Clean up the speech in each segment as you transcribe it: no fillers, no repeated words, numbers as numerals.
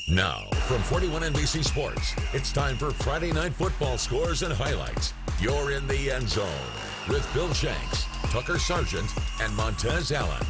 Now, from 41 NBC Sports, it's time for Friday Night Football scores and highlights. You're in the end zone with Bill Shanks, Tucker Sargent, and Montez Allen.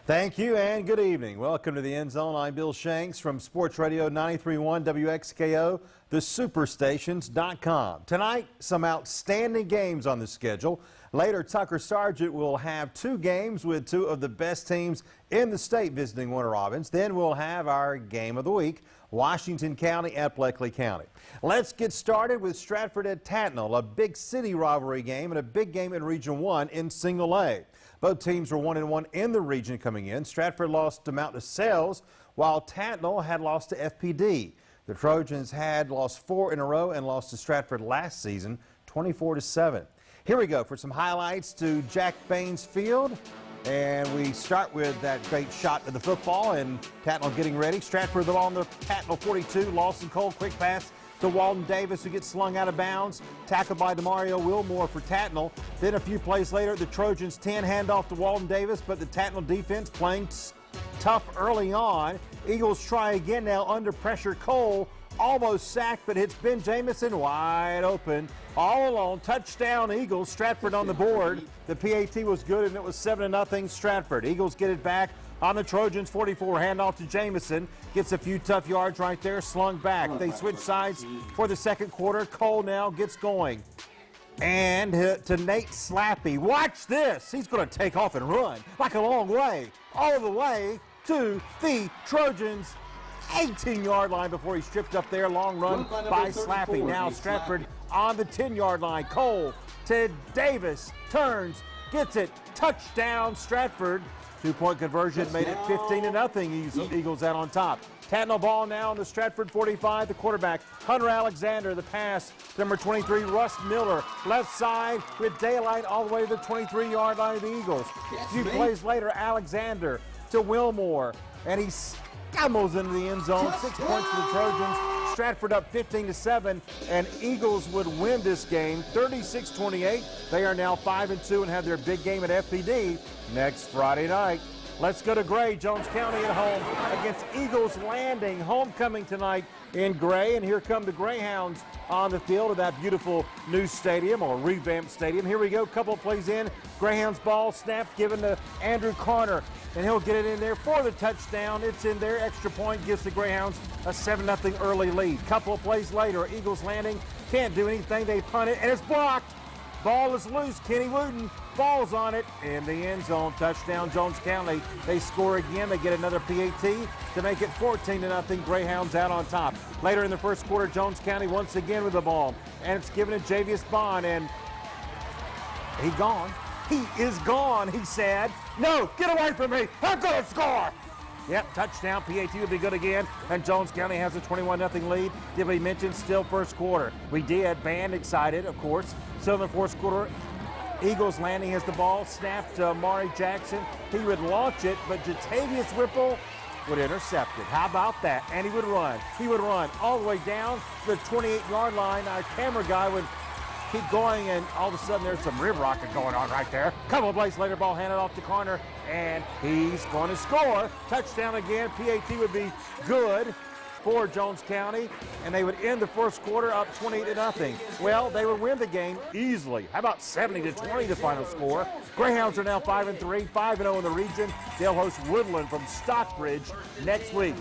Thank you and good evening. Welcome to the End Zone. I'm Bill Shanks from Sports Radio 93.1 WXKO, thesuperstations.com. Tonight, some outstanding games on the schedule. Later, Tucker Sargent will have two games with two of the best teams in the state visiting Warner Robins. Then we'll have our game of the week, Washington County at Bleckley County. Let's get started with Stratford at Tattnall, a big city rivalry game and a big game in Region 1 in Single A. Both teams were 1-1 in the region coming in. Stratford lost to Mount DeSales, while Tattnall had lost to FPD. The Trojans had lost 4 in a row and lost to Stratford last season, 24-7. Here we go for some highlights to Jack Baines Field. And we start with that great shot of the football and Tattnall getting ready. Stratford the ball on the Tattnall 42. Lawson Cole, quick pass to Walton Davis, who gets slung out of bounds. Tackled by Demario Wilmore for Tattnall. Then a few plays later, the Trojans 10 handoff to Walton Davis, but the Tattnall defense playing tough early on. Eagles try again now under pressure. Cole almost sacked, but hits Ben Jamison wide open. All alone, touchdown Eagles. Stratford on the board. The PAT was good, and it was 7-0 Stratford. Eagles get it back on the Trojans 44. Handoff to Jamison. Gets a few tough yards right there, slung back. They switch sides for the second quarter. Cole now gets going. And to Nate Slappy. Watch this. He's going to take off and run like a long way, all the way to the Trojans' 18-yard line before he's stripped up there. Long run by Slappy. Now Stratford on the 10-yard line. Cole to Davis. Turns. Gets it. Touchdown Stratford. Two-point conversion made it 15-0. Eagles out on top. Tattnall ball now on the Stratford 45. The quarterback, Hunter Alexander. The pass, number 23, Russ Miller. Left side with daylight all the way to the 23-yard line of the Eagles. A few plays later, Alexander to Wilmore. And he stumbles into the end zone. 6 points for the Trojans. Stratford up 15-7, and Eagles would win this game 36-28. They are now 5-2 and have their big game at FPD next Friday night. Let's go to Gray, Jones County at home against Eagles Landing. Homecoming tonight in Gray, and here come the Greyhounds on the field of that beautiful new stadium, or revamped stadium. Here we go, couple of plays in. Greyhounds ball snap given to Andrew Carter, and he'll get it in there for the touchdown. It's in there. Extra point gives the Greyhounds a 7-0 early lead. Couple of plays later, Eagles Landing can't do anything. They punt it, and it's blocked. Ball is loose. Kenny Wooten falls on it in the end zone. Touchdown, Jones County. They score again. They get another PAT to make it 14-0. Greyhounds out on top. Later in the first quarter, Jones County once again with the ball, and it's given to Javius Bond, and he gone. He is gone, he said. No, get away from me. I'm going to score. Yep, touchdown. PAT will be good again. And Jones County has a 21-0 lead. Did we mention still first quarter? We did. Band excited, of course. Still in the fourth quarter, Eagles Landing has the ball. Snapped to Amari Jackson. He would launch it, but Jatavius Whipple would intercept it. How about that? And he would run. He would run all the way down to the 28-yard line. Our camera guy would keep going, and all of a sudden there's some rib rocket going on right there. Couple of plays later, ball handed off to Carter, and he's going to score. Touchdown again. PAT would be good for Jones County, and they would end the first quarter up 20-0. Well, they would win the game easily. How about 70-20 the final score? Greyhounds are now 5-3, 5-0 in the region. They'll host Woodland from Stockbridge next week.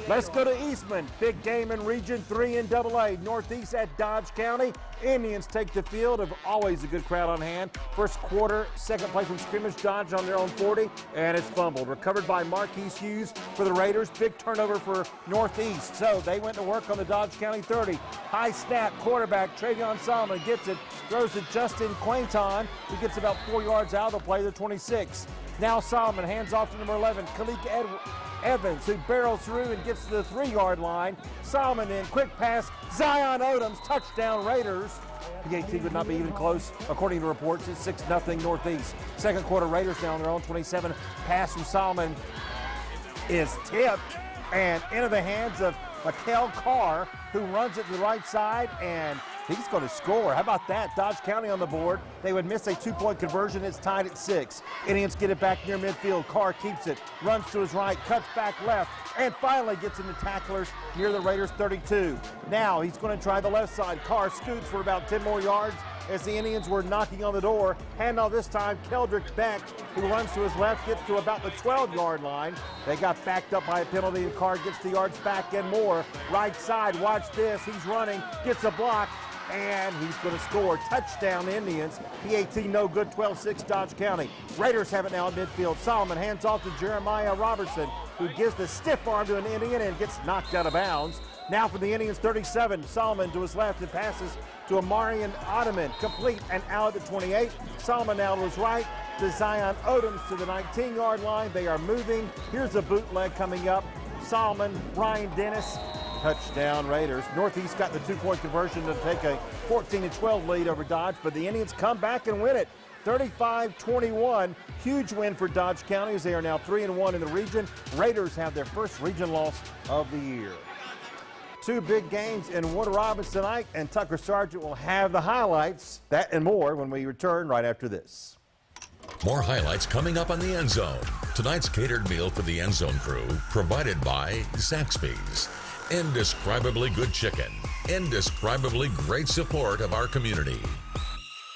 Let's go to Eastman. Big game in Region 3 in AA. Northeast at Dodge County. Indians take the field. Of always a good crowd on hand. First quarter, second play from scrimmage. Dodge on their own 40, and it's fumbled. Recovered by Marquise Hughes for the Raiders. Big turnover for Northeast. So they went to work on the Dodge County 30. High snap, quarterback Travion Solomon gets it. Throws to Justin Quainton, who gets about 4 yards out of the play, the 26. Now Solomon hands off to number 11, Kalik Evans, who barrels through and gets to the 3-yard line. Solomon in, quick pass, Zion Odoms, touchdown Raiders. PAT would not be even close, according to reports. It's 6-0 Northeast. Second quarter, Raiders down their own 27. Pass from Solomon is tipped and into the hands of Mikel Carr, who runs it to the right side and He's going to score. How about that? Dodge County on the board. They would miss a 2-point conversion. It's tied at 6. Indians get it back near midfield. Carr keeps it, runs to his right, cuts back left, and finally gets into tacklers near the Raiders 32. Now he's going to try the left side. Carr scoots for about 10 more yards as the Indians were knocking on the door. Handoff this time, Keldrick Beck, who runs to his left, gets to about the 12-yard line. They got backed up by a penalty, and Carr gets the yards back and more. Right side, watch this. He's running, gets a block, and he's going to score. Touchdown, Indians. PAT no good, 12-6 Dodge County. Raiders have it now at midfield. Solomon hands off to Jeremiah Robertson, who gives the stiff arm to an Indian and gets knocked out of bounds. Now for the Indians, 37. Solomon to his left and passes to Amarian Ottoman. Complete and out at the 28. Solomon now to his right to Zion Odoms to the 19-yard line. They are moving. Here's a bootleg coming up. Solomon, Brian Dennis. Touchdown Raiders. Northeast got the 2-point conversion to take a 14-12 lead over Dodge, but the Indians come back and win it. 35-21. Huge win for Dodge County as they are now 3-1 in the region. Raiders have their first region loss of the year. 2 big games in Warner Robins tonight, and Tucker Sargent will have the highlights, that and more, when we return right after this. More highlights coming up on the End Zone. Tonight's catered meal for the End Zone crew, provided by Zaxby's. Indescribably good chicken. Indescribably great support of our community.